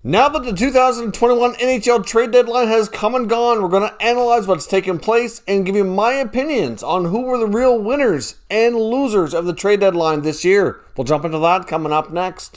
Now that the 2021 NHL trade deadline has come and gone, we're going to analyze what's taken place and give you my opinions on who were the real winners and losers of the trade deadline this year. We'll jump into that coming up next.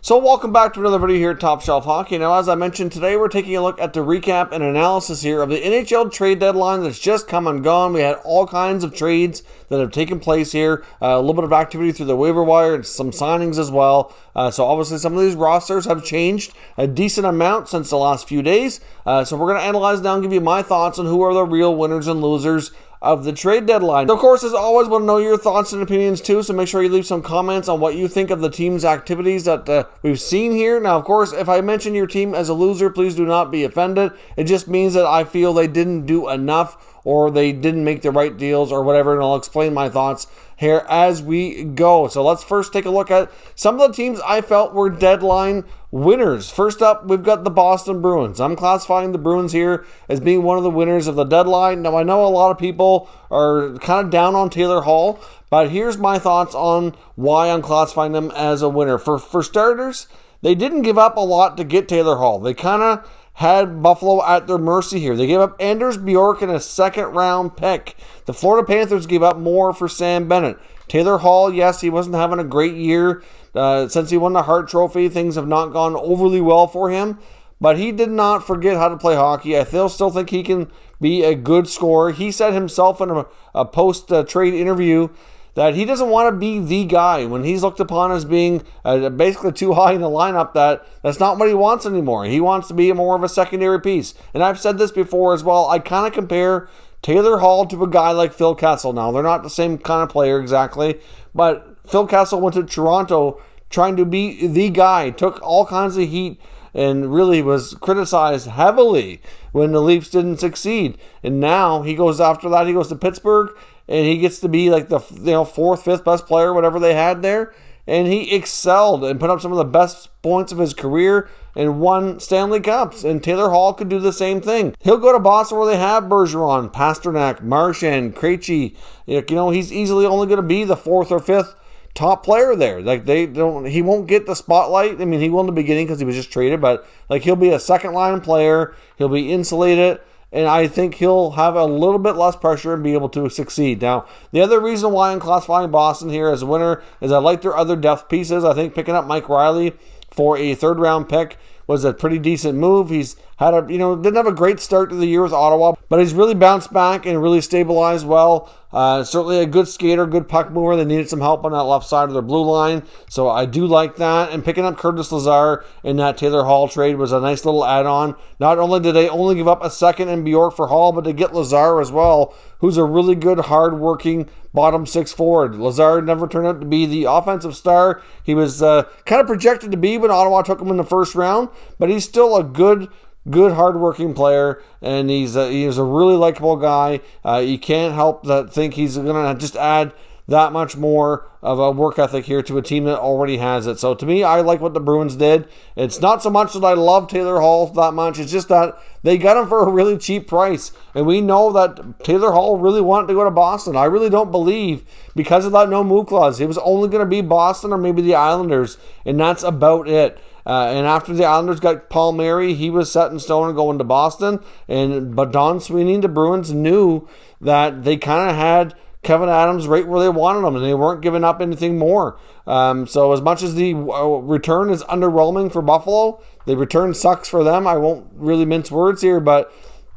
So welcome back to another video here at Top Shelf Hockey. Now, as I mentioned today, we're taking a look at the recap and analysis here of the NHL trade deadline that's just come and gone. We had all kinds of trades that have taken place here, a little bit of activity through the waiver wire and some signings as well. So obviously some of these rosters have changed a decent amount since the last few days. So we're going to analyze now and give you my thoughts on who are the real winners and losers of the trade deadline. Of course, as always, want to know your thoughts and opinions too, so make sure you leave some comments on what you think of the team's activities that we've seen here. Now, of course, if I mention your team as a loser, please do not be offended. It just means that I feel they didn't do enough or they didn't make the right deals or whatever, and I'll explain my thoughts here as we go. So let's first take a look at some of the teams I felt were deadline winners. First up, we've got the Boston Bruins. I'm classifying the Bruins here as being one of the winners of the deadline. Now, I know a lot of people are kind of down on Taylor Hall, but here's my thoughts on why I'm classifying them as a winner. For starters, they didn't give up a lot to get Taylor Hall. They kind of had Buffalo at their mercy here. They gave up Anders Bjork and a second-round pick. The Florida Panthers gave up more for Sam Bennett. Taylor Hall, yes, he wasn't having a great year. Since he won the Hart Trophy, things have not gone overly well for him. But he did not forget how to play hockey. I still think he can be a good scorer. He said himself in a post-trade interview that he doesn't want to be the guy when he's looked upon as being basically too high in the lineup. That's not what he wants anymore. He wants to be more of a secondary piece. And I've said this before as well. I kind of compare Taylor Hall to a guy like Phil Kessel. Now, they're not the same kind of player exactly, but Phil Kessel went to Toronto trying to be the guy, took all kinds of heat, and really was criticized heavily when the Leafs didn't succeed. And now he goes to Pittsburgh, and he gets to be like the fourth, fifth best player, whatever they had there. And he excelled and put up some of the best points of his career and won Stanley Cups. And Taylor Hall could do the same thing. He'll go to Boston where they have Bergeron, Pasternak, Marchand, Krejci. He's easily only going to be the fourth or fifth top player there. He won't get the spotlight. I mean, he will in the beginning because he was just traded, but he'll be a second line player. He'll be insulated. And I think he'll have a little bit less pressure and be able to succeed. Now, the other reason why I'm classifying Boston here as a winner is I like their other depth pieces. I think picking up Mike Riley for a third-round pick was a pretty decent move. He's had didn't have a great start to the year with Ottawa, but he's really bounced back and really stabilized well. Certainly a good skater, good puck mover. They needed some help on that left side of their blue line, so I do like that. And picking up Curtis Lazar in that Taylor Hall trade was a nice little add-on. Not only did they only give up a second in Bjork for Hall, but to get Lazar as well, who's a really good, hard-working bottom six forward. Lazar never turned out to be the offensive star he was kind of projected to be when Ottawa took him in the first round, but he's still a good hard-working player, and he's a really likable guy. You can't help but think he's going to just add that much more of a work ethic here to a team that already has it. So to me, I like what the Bruins did. It's not so much that I love Taylor Hall that much. It's just that they got him for a really cheap price. And we know that Taylor Hall really wanted to go to Boston. I really don't believe, because of that no move clause, it was only going to be Boston or maybe the Islanders, and that's about it. And after the Islanders got Paul Mary, he was set in stone and going to Boston. But Don Sweeney and the Bruins knew that they kind of had Kevin Adams right where they wanted him, and they weren't giving up anything more. So as much as the return is underwhelming for Buffalo, the return sucks for them. I won't really mince words here, but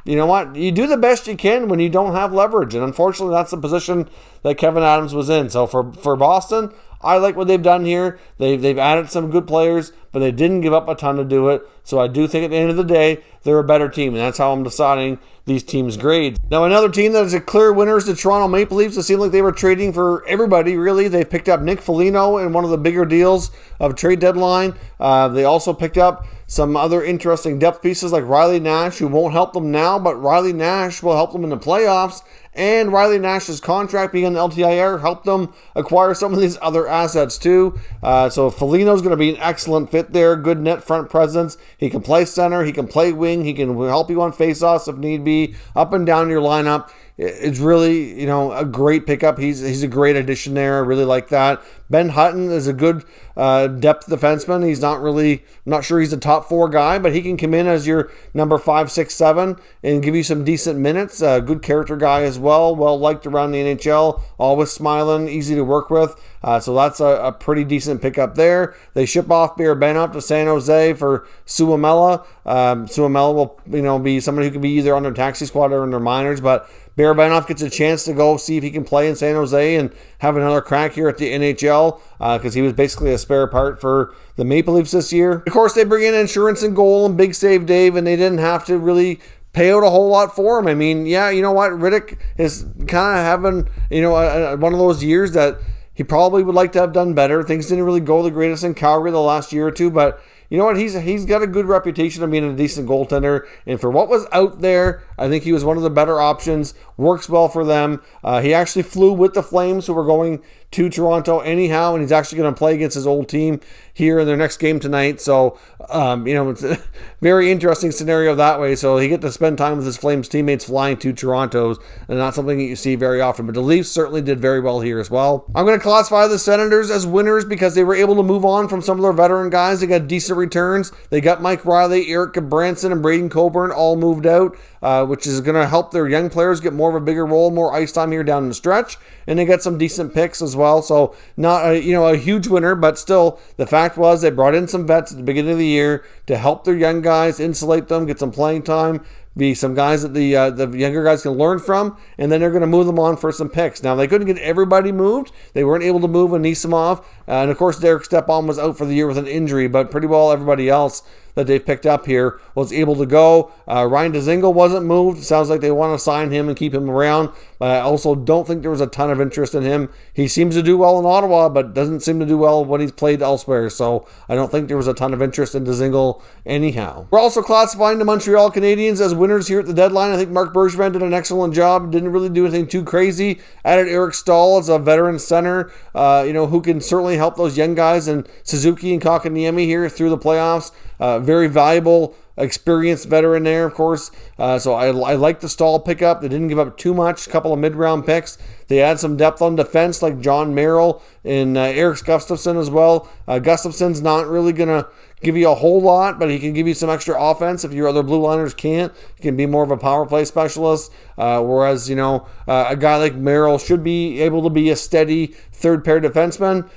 you know what? You do the best you can when you don't have leverage, and unfortunately that's the position that Kevin Adams was in. So for Boston, I like what they've done here. They've added some good players, but they didn't give up a ton to do it. So I do think at the end of the day, they're a better team, and that's how I'm deciding these teams' grades. Now, another team that is a clear winner is the Toronto Maple Leafs. It seemed like they were trading for everybody, really. They picked up Nick Foligno in one of the bigger deals of trade deadline. They also picked up some other interesting depth pieces like Riley Nash, who won't help them now, but Riley Nash will help them in the playoffs. and Riley Nash's contract being an LTIR helped them acquire some of these other assets too. So Foligno's going to be an excellent fit there. Good net front presence. He can play center. He can play wing. He can help you on faceoffs if need be. Up and down your lineup. It's really, a great pickup. He's a great addition there. I really like that. Ben Hutton is a good depth defenseman. He's I'm not sure he's a top 4 guy, but he can come in as your number 5, 6, 7 and give you some decent minutes. Good character guy as well. Well liked around the NHL. Always smiling, easy to work with. So that's a pretty decent pickup there. They ship off Barabanov to San Jose for Suomela. Suomela will, be somebody who can be either on their taxi squad or in their minors, but Barabanov gets a chance to go see if he can play in San Jose and have another crack here at the NHL because he was basically a spare part for the Maple Leafs this year. Of course, they bring in insurance and goal and Big Save Dave, and they didn't have to really pay out a whole lot for him. I mean, yeah, you know what? Riddick is kind of having, one of those years that he probably would like to have done better. Things didn't really go the greatest in Calgary the last year or two, but you know what? He's got a good reputation of being a decent goaltender, and for what was out there, I think he was one of the better options. Works well for them. He actually flew with the Flames, who were going to Toronto anyhow, and he's actually going to play against his old team here in their next game tonight. So, it's a very interesting scenario that way. So he get to spend time with his Flames teammates flying to Toronto, and not something that you see very often. But the Leafs certainly did very well here as well. I'm going to classify the Senators as winners because they were able to move on from some of their veteran guys. They got decent returns. They got Mike Riley, Eric Branson, and Braden Coburn all moved out, which is going to help their young players get more of a bigger role, more ice time here down the stretch. And they got some decent picks as well. So not a huge winner, but still the fact was they brought in some vets at the beginning of the year to help their young guys, insulate them, get some playing time, be some guys that the younger guys can learn from, and then they're going to move them on for some picks. Now, they couldn't get everybody moved. They weren't able to move Anisimov. And, of course, Derek Stepan was out for the year with an injury, but pretty well everybody else that they've picked up here was able to go. Ryan Dzingel wasn't moved. It sounds like they want to sign him and keep him around, but I also don't think there was a ton of interest in him. He seems to do well in Ottawa, but doesn't seem to do well when he's played elsewhere, so I don't think there was a ton of interest in Dzingel anyhow. We're also classifying the Montreal Canadiens as winners here at the deadline. I think Marc Bergevin did an excellent job. Didn't really do anything too crazy. Added Eric Staal as a veteran center, who can certainly help those young guys, and Suzuki and Kakaniemi here through the playoffs. Very valuable, experienced veteran there, of course. So I like the Staal pickup. They didn't give up too much. A couple of mid-round picks. They add some depth on defense like John Merrill and Eric Gustafsson as well. Gustafsson's not really going to give you a whole lot, but he can give you some extra offense if your other blue liners can't. He can be more of a power play specialist, whereas, a guy like Merrill should be able to be a steady third pair defenseman.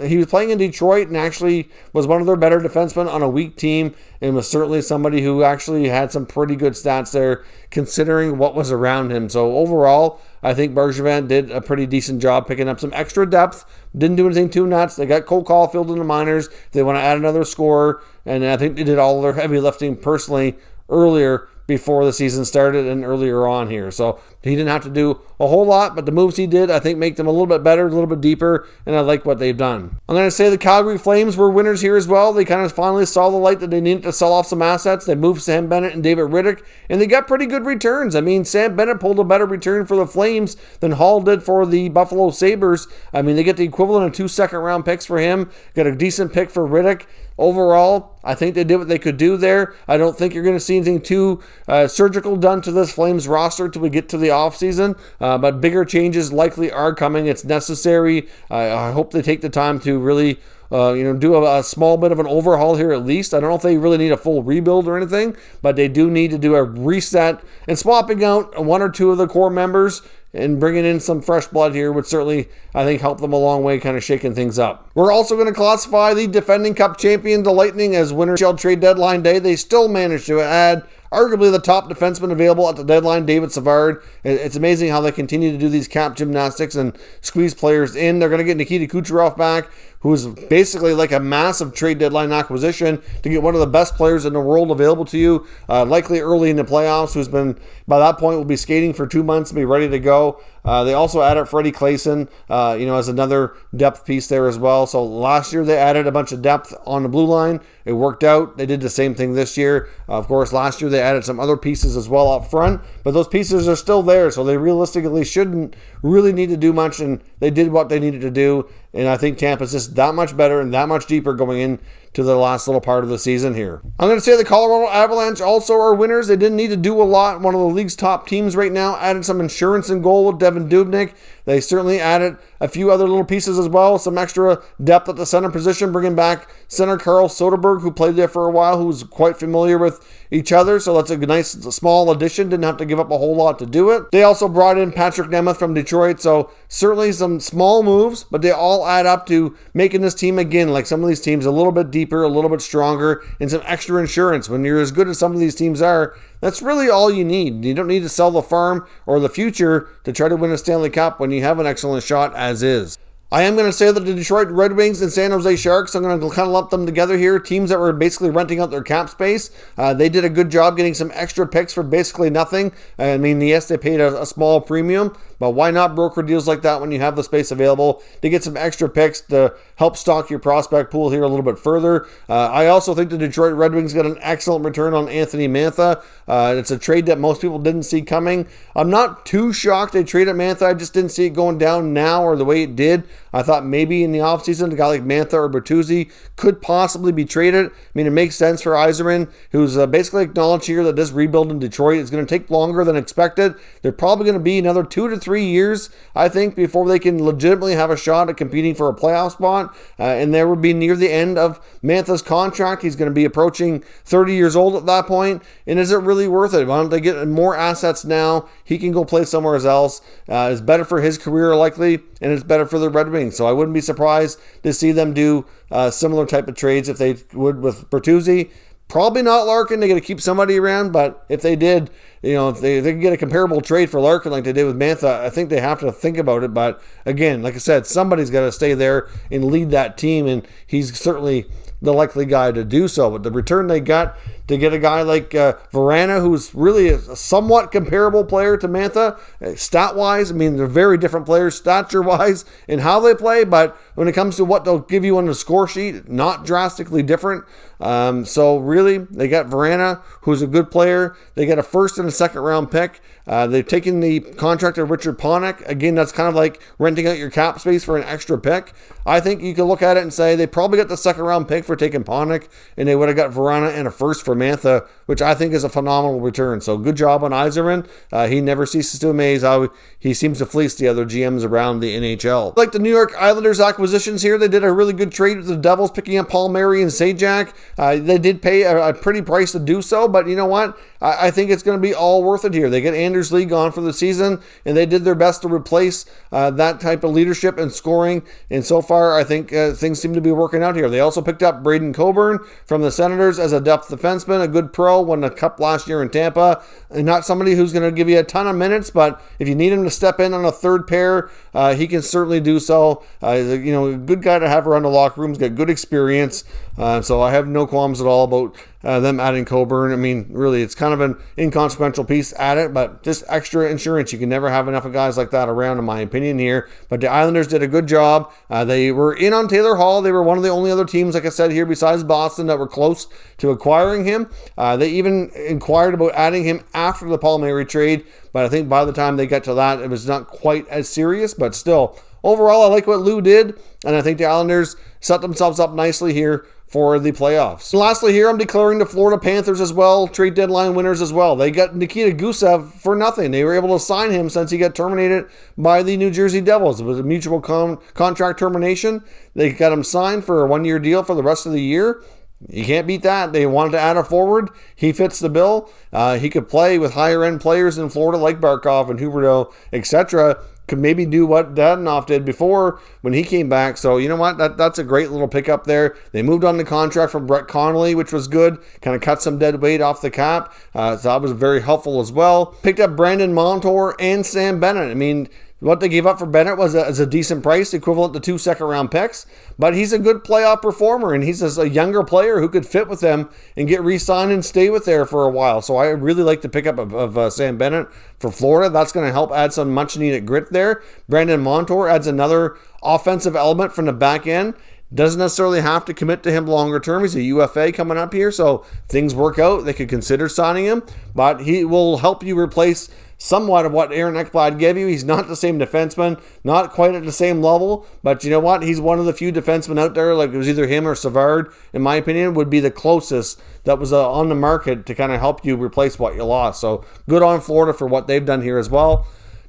He was playing in Detroit and actually was one of their better defensemen on a weak team, and was certainly somebody who actually had some pretty good stats there considering what was around him. So overall, I think Bergevin did a pretty decent job picking up some extra depth. Didn't do anything too nuts. They got Cole Caulfield in the minors. They want to add another scorer, and I think they did all their heavy lifting personally earlier before the season started and earlier on here. So he didn't have to do a whole lot, but the moves he did, I think, make them a little bit better, a little bit deeper, and I like what they've done. I'm going to say the Calgary Flames were winners here as well. They kind of finally saw the light that they needed to sell off some assets. They moved Sam Bennett and David Riddick, and they got pretty good returns. I mean, Sam Bennett pulled a better return for the Flames than Hall did for the Buffalo Sabres. I mean, they get the equivalent of 2 second-round picks for him, got a decent pick for Riddick. Overall, I think they did what they could do there. I don't think you're going to see anything too surgical done to this Flames roster till we get to the offseason, but bigger changes likely are coming. It's necessary. I hope they take the time to really do a small bit of an overhaul here at least. I don't know if they really need a full rebuild or anything, but they do need to do a reset, and swapping out 1 or 2 of the core members and bringing in some fresh blood here would certainly, I think, help them a long way, kind of shaking things up. We're also going to classify the defending Cup champion, the Lightning, as winners NHL Trade Deadline Day. They still managed to add arguably the top defenseman available at the deadline, David Savard. It's amazing how they continue to do these cap gymnastics and squeeze players in. They're going to get Nikita Kucherov back, who is basically like a massive trade deadline acquisition to get one of the best players in the world available to you, likely early in the playoffs, who's been, by that point, will be skating for 2 months and be ready to go. They also added Freddie Claesson, as another depth piece there as well. So last year they added a bunch of depth on the blue line. It worked out. They did the same thing this year. Of course, last year they added some other pieces as well up front, but those pieces are still there, so they realistically shouldn't really need to do much, and they did what they needed to do. And I think Tampa's just that much better and that much deeper going in to the last little part of the season here. I'm going to say the Colorado Avalanche also are winners. They didn't need to do a lot. One of the league's top teams right now. Added some insurance in goal with Devin Dubnyk. They certainly added a few other little pieces as well. Some extra depth at the center position, bringing back center Carl Soderberg, who played there for a while, who's quite familiar with each other. So that's a nice small addition. Didn't have to give up a whole lot to do it. They also brought in Patrick Nemeth from Detroit. So certainly some small moves, but they all add up to making this team, again, like some of these teams, a little bit deeper, a little bit stronger, and some extra insurance. When you're as good as some of these teams are, that's really all you need. You don't need to sell the farm or the future to try to win a Stanley Cup when you have an excellent shot as is. I am going to say that the Detroit Red Wings and San Jose Sharks, I'm going to kind of lump them together here. Teams that were basically renting out their cap space. They did a good job getting some extra picks for basically nothing. I mean, yes, they paid a small premium, but why not broker deals like that when you have the space available to get some extra picks to help stock your prospect pool here a little bit further? I also think the Detroit Red Wings got an excellent return on Anthony Mantha. It's a trade that most people didn't see coming. I'm not too shocked they traded Mantha. I just didn't see it going down now or the way it did. I thought maybe in the offseason, a guy like Mantha or Bertuzzi could possibly be traded. I mean, it makes sense for Yzerman, who's basically acknowledged here that this rebuild in Detroit is going to take longer than expected. They're probably going to be another 2 to 3 years, I think, before they can legitimately have a shot at competing for a playoff spot. And there would be near the end of Mantha's contract. He's going to be approaching 30 years old at that point. And is it really worth it? Why don't they get more assets now? He can go play somewhere else. It's better for his career, likely, and it's better for the Red Wings. So I wouldn't be surprised to see them do similar type of trades if they would with Bertuzzi. Probably not Larkin. They got to keep somebody around, but if they did, if they can get a comparable trade for Larkin like they did with Mantha, I think they have to think about it. But again, like I said, somebody's got to stay there and lead that team, and he's certainly the likely guy to do so. But the return they got to get a guy like Vrana, who's really a somewhat comparable player to Mantha, stat-wise, I mean, they're very different players, stature-wise, in how they play, but when it comes to what they'll give you on the score sheet, not drastically different. So really, they got Vrana, who's a good player. They got a first and a second round pick. They've taken the contract of Richard Panik. Again, that's kind of like renting out your cap space for an extra pick. I think you can look at it and say they probably got the second round pick for taking Panik, and they would have got Vrana and a first for Mantha, which I think is a phenomenal return. So good job on Yzerman. He never ceases to amaze how he seems to fleece the other GMs around the NHL. Like the New York Islanders acquisitions here, they did a really good trade with the Devils, picking up Paul Mary and Sajak. They did pay a pretty price to do so, but you know what? I think it's going to be all worth it here. They get Anders Lee gone for the season, and they did their best to replace that type of leadership and scoring. And so far, I think things seem to be working out here. They also picked up Braden Coburn from the Senators as a depth defenseman, a good pro, won the Cup last year in Tampa, and not somebody who's going to give you a ton of minutes, but if you need him to step in on a third pair, he can certainly do so. He's a good guy to have around the locker room. He's got good experience, so I have no qualms at all about them adding Coburn. I mean, really, it's kind of an inconsequential piece at it, but just extra insurance. You can never have enough of guys like that around, in my opinion here. But the Islanders did a good job. They were in on Taylor Hall. They were one of the only other teams, like I said here, besides Boston, that were close to acquiring him. They even inquired about adding him after the Paul Mary trade, but I think by the time they got to that, it was not quite as serious, but still, overall, I like what Lou did, and I think the Islanders set themselves up nicely here for the playoffs. And lastly here, I'm declaring the Florida Panthers as well, trade deadline winners as well. They got Nikita Gusev for nothing. They were able to sign him since he got terminated by the New Jersey Devils. It was a mutual contract termination. They got him signed for a one-year deal for the rest of the year. You can't beat that. They wanted to add a forward. He fits the bill. He could play with higher-end players in Florida like Barkov and Huberdeau, etc., could maybe do what Dadonov did before when he came back. So you know what? That's a great little pickup there. They moved on the contract from Brett Connolly, which was good. Kind of cut some dead weight off the cap. So that was very helpful as well. Picked up Brandon Montour and Sam Bennett. I mean, What they gave up for Bennett was a decent price, equivalent to 2 second-round picks. But he's a good playoff performer, and he's a younger player who could fit with them and get re-signed and stay with there for a while. So I really like the pickup of Sam Bennett for Florida. That's going to help add some much-needed grit there. Brandon Montour adds another offensive element from the back end. Doesn't necessarily have to commit to him longer term. He's a UFA coming up here, so things work out. They could consider signing him, but he will help you replace somewhat of what Aaron Ekblad gave you. He's not the same defenseman, not quite at the same level, but you know what? He's one of the few defensemen out there, like it was either him or Savard, in my opinion, would be the closest that was on the market to kind of help you replace what you lost. So good on Florida for what they've done here as well.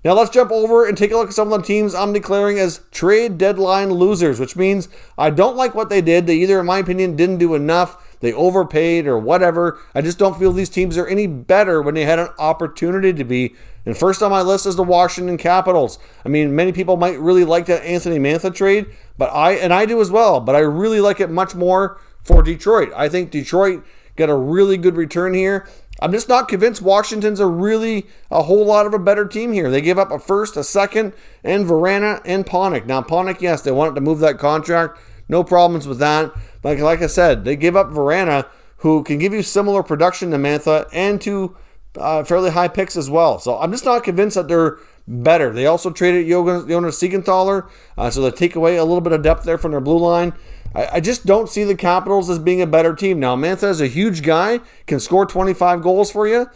Now let's jump over and take a look at some of the teams I'm declaring as trade deadline losers, which means I don't like what they did. They either, in my opinion, didn't do enough, they overpaid or whatever. I just don't feel these teams are any better when they had an opportunity to be. And first on my list is the Washington Capitals. I mean, many people might really like that Anthony Mantha trade, but I do as well, but I really like it much more for Detroit. I think Detroit got a really good return here. I'm just not convinced Washington's a whole lot of a better team here. They gave up a first, a second, and Vrana and Panik. Now, Panik, yes, they wanted to move that contract. No problems with that. But like I said, they give up Vrana, who can give you similar production to Mantha and to fairly high picks as well. So I'm just not convinced that they're better. They also traded Jonas Siegenthaler, so they take away a little bit of depth there from their blue line. I just don't see the Capitals as being a better team. Now, Mantha is a huge guy, can score 25 goals for you.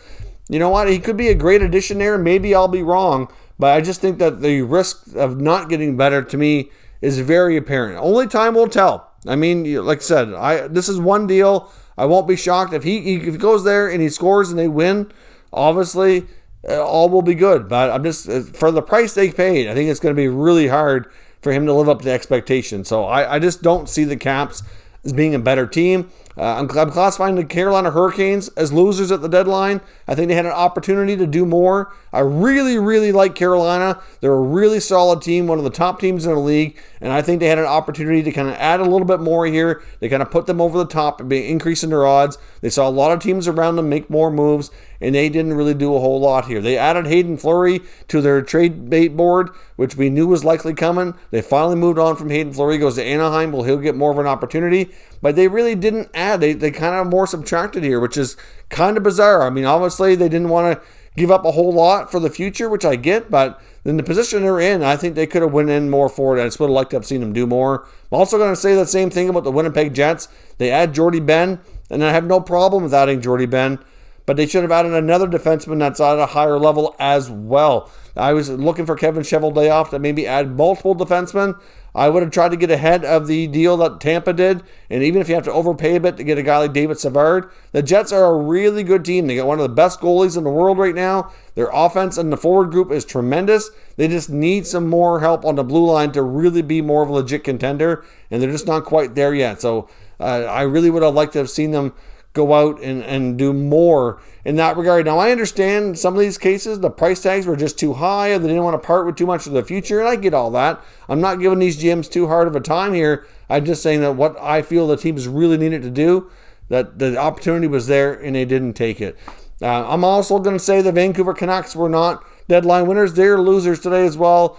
You know what? He could be a great addition there. Maybe I'll be wrong, but I just think that the risk of not getting better to me is very apparent. Only time will tell. I mean, like I said, this is one deal. I won't be shocked if he goes there and he scores and they win. Obviously, all will be good. But I'm just, for the price they paid, I think it's going to be really hard for him to live up to expectations. So I just don't see the Caps as being a better team. I'm classifying the Carolina Hurricanes as losers at the deadline. I think they had an opportunity to do more. I really, really like Carolina. They're a really solid team, one of the top teams in the league, and I think they had an opportunity to kind of add a little bit more here. They kind of put them over the top and be increasing their odds. They saw a lot of teams around them make more moves, and they didn't really do a whole lot here. They added Hayden Fleury to their trade bait board, which we knew was likely coming. They finally moved on from Hayden Fleury, goes to Anaheim. Well, he'll get more of an opportunity, but they really didn't add. They kind of more subtracted here, which is kind of bizarre. I mean, obviously they didn't want to give up a whole lot for the future, which I get, but in the position they're in, I think they could have went in more for it. I just would have liked to have seen them do more. I'm also going to say the same thing about the Winnipeg Jets. They add Jordy Ben, and I have no problem with adding Jordy Ben, but they should have added another defenseman that's at a higher level as well. I was looking for Kevin Cheveldayoff to maybe add multiple defensemen. I would have tried to get ahead of the deal that Tampa did, and even if you have to overpay a bit to get a guy like David Savard, the Jets are a really good team. They got one of the best goalies in the world right now. Their offense and the forward group is tremendous. They just need some more help on the blue line to really be more of a legit contender, and they're just not quite there yet. So I really would have liked to have seen them go out and do more in that regard. Now, I understand some of these cases, the price tags were just too high, or they didn't want to part with too much of the future, and I get all that. I'm not giving these GMs too hard of a time here. I'm just saying that what I feel the teams really needed to do, that the opportunity was there, and they didn't take it. I'm also going to say the Vancouver Canucks were not deadline winners. They're losers today as well.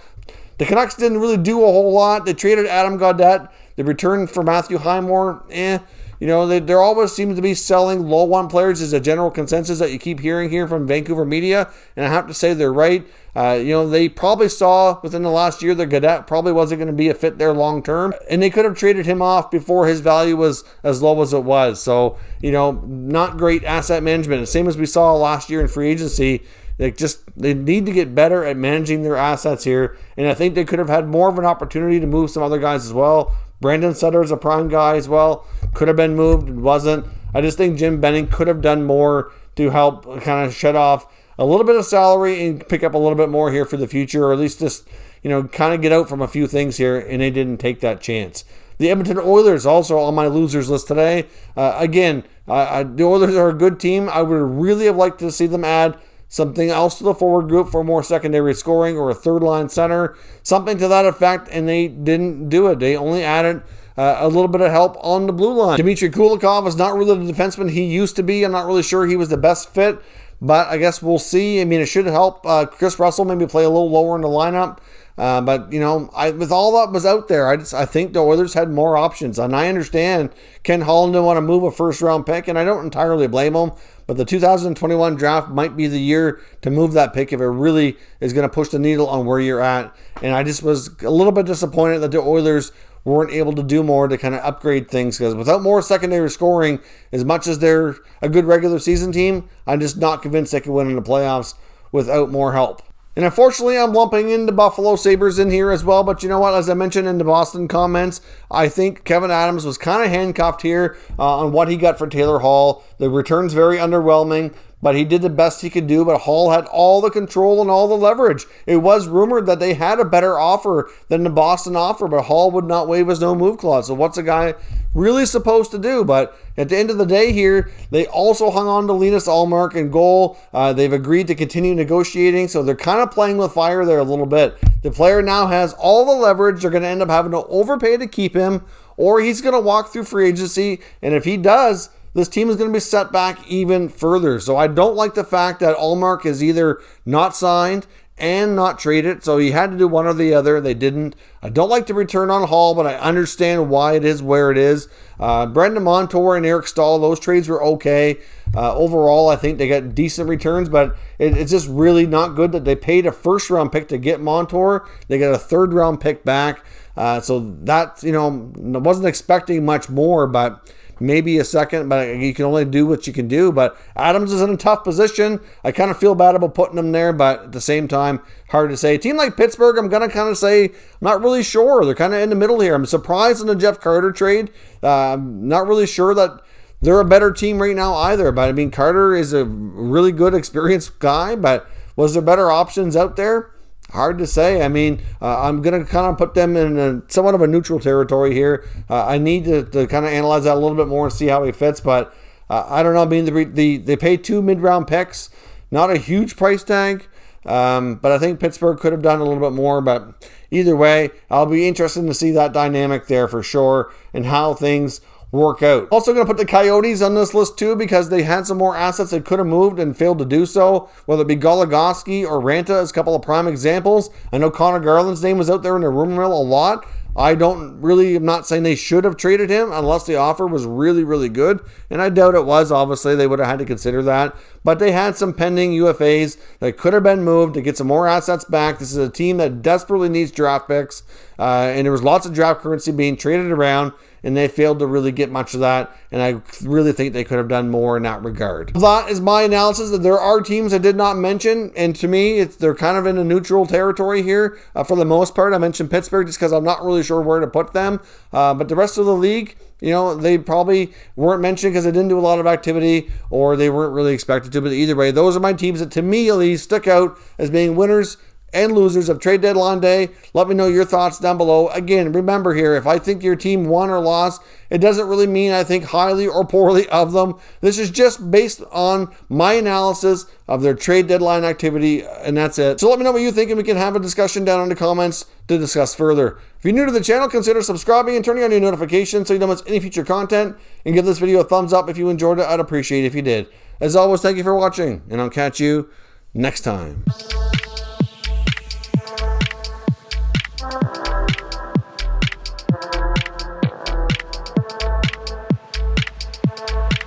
The Canucks didn't really do a whole lot. They traded Adam Gaudette. They returned for Matthew Highmore. You know, there always seems to be selling low-one players is a general consensus that you keep hearing here from Vancouver media, and I have to say they're right. You know, they probably saw within the last year that Gaudette probably wasn't going to be a fit there long-term, and they could have traded him off before his value was as low as it was. So, you know, not great asset management. The same as we saw last year in free agency. They need to get better at managing their assets here, and I think they could have had more of an opportunity to move some other guys as well. Brandon Sutter is a prime guy as well. Could have been moved, it wasn't. I just think Jim Benning could have done more to help kind of shut off a little bit of salary and pick up a little bit more here for the future, or at least just, you know, kind of get out from a few things here, and they didn't take that chance. The Edmonton Oilers also on my losers list today. The Oilers are a good team. I would really have liked to see them add something else to the forward group for more secondary scoring, or a third-line center, something to that effect, and they didn't do it. They only added a little bit of help on the blue line. Dmitry Kulikov is not really the defenseman he used to be. I'm not really sure he was the best fit, but I guess we'll see. I mean, it should help Chris Russell maybe play a little lower in the lineup. But, you know, with all that was out there, I think the Oilers had more options. And I understand Ken Holland didn't want to move a first-round pick, and I don't entirely blame him. But the 2021 draft might be the year to move that pick if it really is going to push the needle on where you're at. And I just was a little bit disappointed that the Oilers weren't able to do more to kind of upgrade things, because without more secondary scoring, as much as they're a good regular season team, I'm just not convinced they can win in the playoffs without more help. And unfortunately, I'm lumping in the Buffalo Sabres in here as well. But you know what? As I mentioned in the Boston comments, I think Kevin Adams was kind of handcuffed here on what he got for Taylor Hall. The return's very underwhelming, but he did the best he could do. But Hall had all the control and all the leverage. It was rumored that they had a better offer than the Boston offer, but Hall would not waive his no-move clause. So what's a guy really supposed to do? But at the end of the day here, they also hung on to Linus Ullmark in goal. They've agreed to continue negotiating, so they're kind of playing with fire there a little bit. The player now has all the leverage. They're going to end up having to overpay to keep him, or he's going to walk through free agency, and if he does, this team is going to be set back even further. So I don't like the fact that Ullmark is either not signed and not traded, so he had to do one or the other. They didn't. I don't like the return on Hall, but I understand why it is where it is. Brendan Montour and Eric Stahl, those trades were okay. Overall, I think they got decent returns, but it's just really not good that they paid a first-round pick to get Montour. They got a third-round pick back. So that, you know, I wasn't expecting much more, but maybe a second, but you can only do what you can do. But Adams is in a tough position. I kind of feel bad about putting him there, but at the same time, hard to say. A team like Pittsburgh, I'm going to kind of say, I'm not really sure. They're kind of in the middle here. I'm surprised in the Jeff Carter trade. Not really sure that they're a better team right now either. But I mean, Carter is a really good, experienced guy, but was there better options out there? Hard to say. I mean, I'm going to kind of put them in somewhat of a neutral territory here. I need to kind of analyze that a little bit more and see how he fits. But I don't know. I mean, they paid 2 mid-round picks. Not a huge price tag. But I think Pittsburgh could have done a little bit more. But either way, I'll be interested to see that dynamic there for sure and how things work out. Also going to put the Coyotes on this list too, because they had some more assets they could have moved and failed to do so, whether it be Goligoski or Ranta as a couple of prime examples. I know Connor Garland's name was out there in the rumor mill a lot. I'm not saying they should have traded him unless the offer was really, really good. And I doubt it was. Obviously, they would have had to consider that. But they had some pending UFAs that could have been moved to get some more assets back. This is a team that desperately needs draft picks. And there was lots of draft currency being traded around, and they failed to really get much of that. And I really think they could have done more in that regard. That is my analysis. That there are teams I did not mention, and to me, they're kind of in a neutral territory here for the most part. I mentioned Pittsburgh just because I'm not really sure where to put them. But the rest of the league, you know, they probably weren't mentioned because they didn't do a lot of activity or they weren't really expected to. But either way, those are my teams that to me at least stick out as being winners and losers of trade deadline day. Let me know your thoughts down below. Again, remember here, if I think your team won or lost, it doesn't really mean I think highly or poorly of them. This is just based on my analysis of their trade deadline activity, and that's it. So let me know what you think, and we can have a discussion down in the comments to discuss further. If you're new to the channel, consider subscribing and turning on your notifications so you don't miss any future content, and give this video a thumbs up if you enjoyed it. I'd appreciate it if you did. As always, thank you for watching, and I'll catch you next time.